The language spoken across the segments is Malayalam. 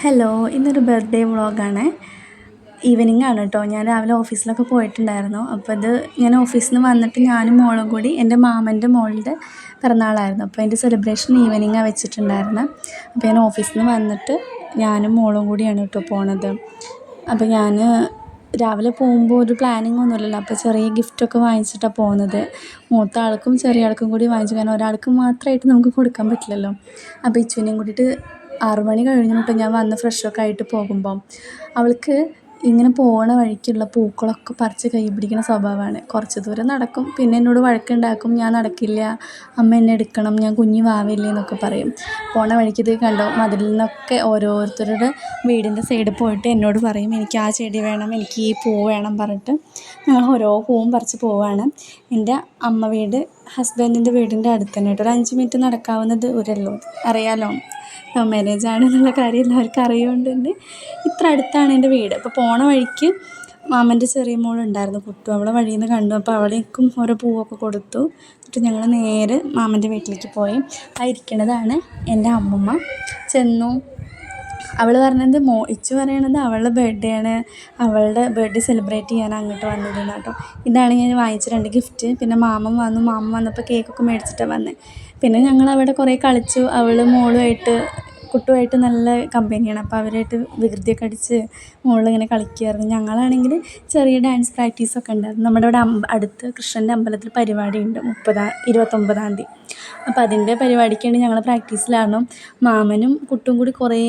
ഹലോ, ഇന്നൊരു ബർത്ത്ഡേ വ്ളോഗാണ്. ഈവനിംഗ് ആണ് കേട്ടോ. ഞാൻ രാവിലെ ഓഫീസിലൊക്കെ പോയിട്ടുണ്ടായിരുന്നു. അപ്പോൾ ഞാൻ ഓഫീസിൽ നിന്ന് വന്നിട്ട് ഞാനും മോളും കൂടി എൻ്റെ മാമൻ്റെ മോളുടെ പിറന്നാളായിരുന്നു. അപ്പോൾ അതിൻ്റെ സെലിബ്രേഷൻ ഈവനിങ്ങാണ് വെച്ചിട്ടുണ്ടായിരുന്നത്. അപ്പോൾ ഞാൻ ഓഫീസിൽ നിന്ന് വന്നിട്ട് ഞാനും മോളും കൂടിയാണ് കേട്ടോ പോണത്. അപ്പോൾ ഞാൻ രാവിലെ പോകുമ്പോൾ ഒരു പ്ലാനിങ് ഒന്നുമില്ലല്ലോ. അപ്പോൾ ചെറിയ ഗിഫ്റ്റൊക്കെ വാങ്ങിച്ചിട്ടാണ് പോകുന്നത്. മൂത്ത ആൾക്കും ചെറിയ ആൾക്കും കൂടി വാങ്ങിച്ചു. കാരണം ഒരാൾക്ക് മാത്രമായിട്ട് നമുക്ക് കൊടുക്കാൻ പറ്റില്ലല്ലോ. അപ്പോൾ ഇച്ചുവിനെയും കൂട്ടിയിട്ട് 6 മണി കഴിഞ്ഞു കേട്ടോ ഞാൻ വന്ന് ഫ്രഷൊക്കെ ആയിട്ട് പോകുമ്പം. അവൾക്ക് ഇങ്ങനെ പോകണ വഴിക്കുള്ള പൂക്കളൊക്കെ പറിച്ച് കൈ പിടിക്കുന്ന സ്വഭാവമാണ്. കുറച്ച് ദൂരം നടക്കും, പിന്നെ എന്നോട് വഴക്കുണ്ടാക്കും. ഞാൻ നടക്കില്ല, അമ്മ എന്നെ എടുക്കണം, ഞാൻ കുഞ്ഞു വാവില്ലേ എന്നൊക്കെ പറയും. പോണ വഴിക്ക് ഇത് കണ്ടോ, മതിലിൽ നിന്നൊക്കെ ഓരോരുത്തരുടെ വീടിൻ്റെ സൈഡിൽ പോയിട്ട് എന്നോട് പറയും എനിക്ക് ആ ചെടി വേണം, എനിക്ക് ഈ പൂ വേണം പറഞ്ഞിട്ട് ഞങ്ങൾ ഓരോ പൂവും പറിച്ച് പോവുകയാണ്. എൻ്റെ അമ്മ വീട് ഹസ്ബൻഡിൻ്റെ വീടിൻ്റെ അടുത്ത് തന്നെ കേട്ടോ. ഒരു 5 മിനിറ്റ് നടക്കാവുന്ന ദൂരമല്ലോ. അറിയാലോ, ലവ് മാരേജ് ആണെന്നുള്ള കാര്യം എല്ലാവർക്കും അറിയുകൊണ്ട് തന്നെ ഇത്ര അടുത്താണ് എൻ്റെ വീട്. അപ്പോൾ പോണ വഴിക്ക് മാമൻ്റെ ചെറിയ മോളുണ്ടായിരുന്നു കുട്ടു. അവളെ വഴിയിൽ നിന്ന് കണ്ടു. അപ്പോൾ അവളേക്കും ഓരോ പൂവൊക്കെ കൊടുത്തു. എന്നിട്ട് ഞങ്ങൾ നേരെ മാമൻ്റെ വീട്ടിലേക്ക് പോയി. ആ ഇരിക്കണതാണ് എൻ്റെ അമ്മമ്മ. ചെന്നു. അവൾ പറഞ്ഞത് ഇച്ചു പറയണത് അവളുടെ ബർത്ത്ഡേ ആണ്, അവളുടെ ബർത്ത്ഡേ സെലിബ്രേറ്റ് ചെയ്യാൻ അങ്ങോട്ട് വന്നതെന്ന് കേട്ടോ. ഇതാണ് ഞാൻ വാങ്ങിച്ച 2 ഗിഫ്റ്റ്. പിന്നെ മാമൻ വന്നപ്പോൾ കേക്കൊക്കെ മേടിച്ചിട്ടാണ് വന്നത്. പിന്നെ ഞങ്ങളവിടെ കുറേ കളിച്ചു. അവൾ മോളുമായിട്ട് കുട്ടുമായിട്ട് നല്ല കമ്പനിയാണ്. അപ്പോൾ അവരായിട്ട് വികൃതിയൊക്കെ അടിച്ച് മോളിങ്ങനെ കളിക്കുമായിരുന്നു. ഞങ്ങളാണെങ്കിൽ ചെറിയ ഡാൻസ് പ്രാക്ടീസൊക്കെ ഉണ്ടായിരുന്നു. നമ്മുടെ ഇവിടെ അടുത്ത് കൃഷ്ണൻ്റെ അമ്പലത്തിൽ പരിപാടി ഉണ്ട് 29-ാം തീയതി. അപ്പോൾ അതിൻ്റെ പരിപാടിക്ക് വേണ്ടി ഞങ്ങൾ പ്രാക്ടീസിലായിരുന്നു. മാമനും കുട്ടും കൂടി കുറേ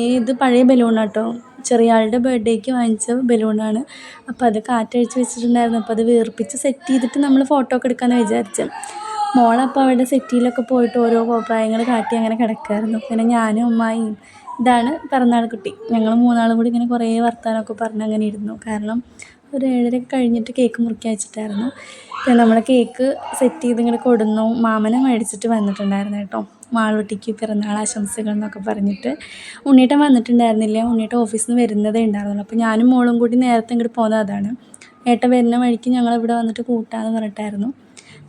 പഴയ ബലൂണാണ് കേട്ടോ, ചെറിയ ആളുടെ ബർത്ത്ഡേക്ക് വാങ്ങിച്ച ബലൂണാണ്. അപ്പോൾ അത് കാറ്റഴിച്ച് വെച്ചിട്ടുണ്ടായിരുന്നു. അപ്പോൾ അത് വീർപ്പിച്ച് സെറ്റ് ചെയ്തിട്ട് നമ്മൾ ഫോട്ടോ ഒക്കെ എടുക്കാമെന്ന് വിചാരിച്ചു. മോളപ്പോൾ അവിടെ സെറ്റിയിലൊക്കെ പോയിട്ട് ഓരോ കോപ്രായങ്ങൾ കാട്ടി അങ്ങനെ കിടക്കുമായിരുന്നു. പിന്നെ ഞാനും അമ്മായിയും ഇതാണ് പിറന്നാൾ കുട്ടി. ഞങ്ങൾ 3 കൂടി ഇങ്ങനെ കുറേ വർത്തമാനമൊക്കെ പറഞ്ഞ് അങ്ങനെ ഇരുന്നു. കാരണം ഒരു 7:30 കഴിഞ്ഞിട്ട് കേക്ക് മുറിക്കാൻ വെച്ചിട്ടായിരുന്നു. പിന്നെ നമ്മൾ കേക്ക് സെറ്റ് ചെയ്ത് ഇങ്ങനെ കൊടുന്നു. മാമനെ മേടിച്ചിട്ട് വന്നിട്ടുണ്ടായിരുന്നു കേട്ടോ. മാളൂട്ടിക്ക് പിറന്നാൾ ആശംസകൾ എന്നൊക്കെ പറഞ്ഞിട്ട്. ഉണ്ണീട്ടൻ വന്നിട്ടുണ്ടായിരുന്നില്ല. ഉണ്ണീട്ടൻ ഓഫീസിൽ നിന്ന് വരുന്നതേ ഉണ്ടായിരുന്നുള്ളൂ. അപ്പോൾ ഞാനും മോളും കൂടി നേരത്തെ ഇങ്ങോട്ട് പോകുന്നത് അതാണ്. ഏട്ടൻ വരുന്ന വഴിക്ക് ഞങ്ങളിവിടെ വന്നിട്ട് കൂട്ടാമെന്ന് പറഞ്ഞിട്ടായിരുന്നു.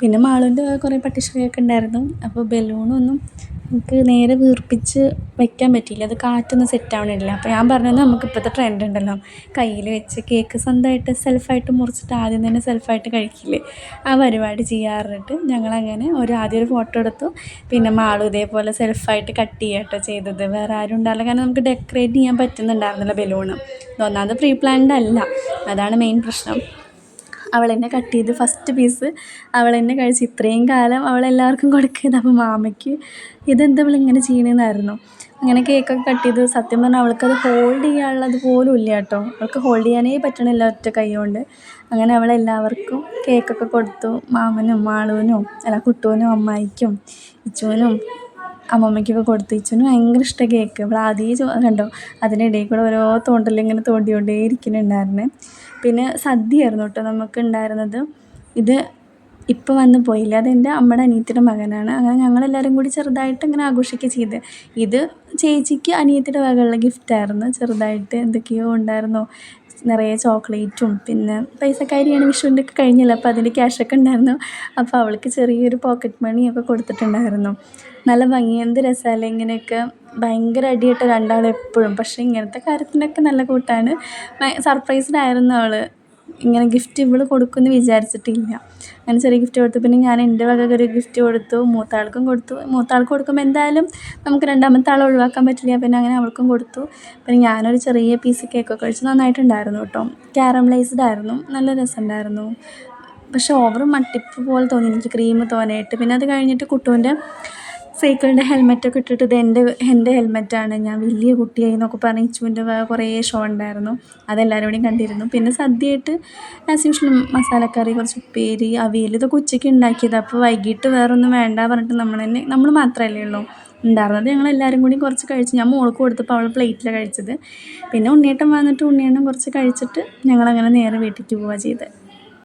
പിന്നെ മാളുവിൻ്റെ കുറേ പട്ടിശ്രീയൊക്കെ ഉണ്ടായിരുന്നു. അപ്പോൾ ബലൂണൊന്നും നമുക്ക് നേരെ വീർപ്പിച്ച് വയ്ക്കാൻ പറ്റിയില്ല. അത് കാറ്റൊന്നും സെറ്റ് ആവണില്ല. അപ്പോൾ ഞാൻ പറഞ്ഞത് നമുക്ക് ഇപ്പോഴത്തെ ട്രെൻഡ് ഉണ്ടല്ലോ, കയ്യിൽ വെച്ച് കേക്ക് സ്വന്തമായിട്ട് സെൽഫായിട്ട് മുറിച്ചിട്ട് ആദ്യം തന്നെ സെൽഫായിട്ട് കഴിക്കില്ലേ, ആ പരിപാടി ചെയ്യാറിട്ട് ഞങ്ങളങ്ങനെ ആദ്യം ഒരു ഫോട്ടോ എടുത്തു. പിന്നെ മാളും ഇതേപോലെ സെൽഫായിട്ട് കട്ട് ചെയ്യാട്ടോ ചെയ്തത്. വേറെ ആരും ഉണ്ടാവില്ല. കാരണം നമുക്ക് ഡെക്കറേറ്റ് ചെയ്യാൻ പറ്റുന്നുണ്ടായിരുന്നില്ല ബലൂണ്. ഒന്നാമത് പ്രീ പ്ലാൻഡ് അല്ല, അതാണ് മെയിൻ പ്രശ്നം. അവളെന്നെ കട്ട് ചെയ്ത് ഫസ്റ്റ് പീസ് അവളെന്നെ കഴിച്ച്. ഇത്രയും കാലം അവളെല്ലാവർക്കും കൊടുക്കുന്നത്. അപ്പോൾ മാമയ്ക്ക് ഇതെന്താ ഇവളിങ്ങനെ ചെയ്യണമെന്നായിരുന്നു. അങ്ങനെ കേക്കൊക്കെ കട്ട് ചെയ്ത്. സത്യം പറഞ്ഞാൽ അവൾക്കത് ഹോൾഡ് ചെയ്യാനുള്ളത് പോലും ഇല്ല കേട്ടോ. അവൾക്ക് ഹോൾഡ് ചെയ്യാനേ പറ്റണില്ല ഒറ്റ കൈ കൊണ്ട്. അങ്ങനെ അവളെല്ലാവർക്കും കേക്കൊക്കെ കൊടുത്തു. മാമനും മാളുവിനും കുട്ടുവിനും അമ്മായിക്കും ഇച്ചുവിനും അമ്മമ്മയ്ക്കൊക്കെ കൊടുത്തു. ഇച്ചുവിന് ഭയങ്കര ഇഷ്ടമാണ് കേക്ക്. അവൾ ആദ്യമേ കണ്ടോ, അതിനിടയിൽ കൂടെ ഓരോ തോണ്ടലിങ്ങനെ തോണ്ടിക്കൊണ്ടേ ഇരിക്കുന്നുണ്ടായിരുന്നേ. പിന്നെ സദ്യയായിരുന്നു കേട്ടോ നമുക്ക് ഉണ്ടായിരുന്നത്. ഇത് ഇപ്പോൾ വന്ന് പോയില്ല, അതെൻ്റെ അമ്മയുടെ അനിയത്തിയുടെ മകനാണ്. അങ്ങനെ ഞങ്ങളെല്ലാവരും കൂടി ചെറുതായിട്ട് ഇങ്ങനെ ആഘോഷിക്കുക ചെയ്ത്. ഇത് ചേച്ചിക്ക് അനിയത്തിയുടെ വകയുള്ള ഗിഫ്റ്റായിരുന്നു. ചെറുതായിട്ട് എന്തൊക്കെയോ ഉണ്ടായിരുന്നു, നിറയെ ചോക്ലേറ്റും. പിന്നെ പൈസക്കാരിയാണ്, വിഷുവിൻ്റെ ഒക്കെ കഴിഞ്ഞല്ലോ, അപ്പോൾ അതിൻ്റെ ക്യാഷൊക്കെ ഉണ്ടായിരുന്നു. അപ്പോൾ അവൾക്ക് ചെറിയൊരു പോക്കറ്റ് മണിയൊക്കെ കൊടുത്തിട്ടുണ്ടായിരുന്നു. നല്ല ഭംഗി, എന്ത് രസമല്ലേ ഇങ്ങനെയൊക്കെ. ഭയങ്കര അടിയിട്ട് 2 എപ്പോഴും. പക്ഷേ ഇങ്ങനത്തെ കാര്യത്തിനൊക്കെ നല്ല കൂട്ടാണ്. സർപ്രൈസ്ഡായിരുന്നു അവൾ. ഇങ്ങനെ ഗിഫ്റ്റ് ഇവൾ കൊടുക്കുമെന്ന് വിചാരിച്ചിട്ടില്ല. അങ്ങനെ ചെറിയ ഗിഫ്റ്റ് കൊടുത്തു. പിന്നെ ഞാൻ എൻ്റെ വക ഒരു ഗിഫ്റ്റ് കൊടുത്തു. മൂത്താൾക്കും കൊടുത്തു. മൂത്താൾക്ക് കൊടുക്കുമ്പോൾ എന്തായാലും നമുക്ക് രണ്ടാമത്തെ ആളെ ഒഴിവാക്കാൻ പറ്റില്ല. പിന്നെ അങ്ങനെ അവൾക്കും കൊടുത്തു. പിന്നെ ഞാനൊരു ചെറിയ പീസ് കേക്കൊക്കെ കഴിച്ചു. നന്നായിട്ടുണ്ടായിരുന്നു കേട്ടോ. കാരമലൈസ്ഡ് ആയിരുന്നു, നല്ല രസമുണ്ടായിരുന്നു. പക്ഷേ ഓവർ മട്ടിപ്പ് പോലെ തോന്നി എനിക്ക്, ക്രീം തോനെയായിട്ട്. പിന്നെ അത് കഴിഞ്ഞിട്ട് കുട്ടുവിൻ്റെ സൈക്കിളിൻ്റെ ഹെൽമെറ്റൊക്കെ ഇട്ടിട്ട് ഇത് എൻ്റെ ഹെൽമെറ്റാണ്, ഞാൻ വലിയ കുട്ടിയായി എന്നൊക്കെ പറഞ്ഞ് ഇച്ചുവിൻ്റെ കുറേ ഷോ ഉണ്ടായിരുന്നു. അതെല്ലാവരും കൂടിയും കണ്ടിരുന്നു. പിന്നെ സദ്യയായിട്ട് ആസ് യൂഷ്വൽ മസാലക്കറി, കുറച്ച് ഉപ്പേരി, അവിയൽ, ഇതൊക്കെ ഉച്ചയ്ക്ക് ഉണ്ടാക്കിയത്. അപ്പോൾ വൈകിട്ട് വേറൊന്നും വേണ്ട പറഞ്ഞിട്ട് നമ്മൾ മാത്രമല്ലേ ഉള്ളൂ ഉണ്ടായിരുന്നത്. ഞങ്ങളെല്ലാവരും കൂടി കുറച്ച് കഴിച്ച്. ഞാൻ മോൾക്ക് കൊടുത്തപ്പോൾ അവൾ പ്ലേറ്റിലാണ് കഴിച്ചത്. പിന്നെ ഉണ്ണിയേട്ടൻ വന്നിട്ട് ഉണ്ണിയേട്ടൻ കുറച്ച് കഴിച്ചിട്ട് ഞങ്ങളങ്ങനെ നേരെ വീട്ടിലേക്ക് പോവുക ചെയ്തത്.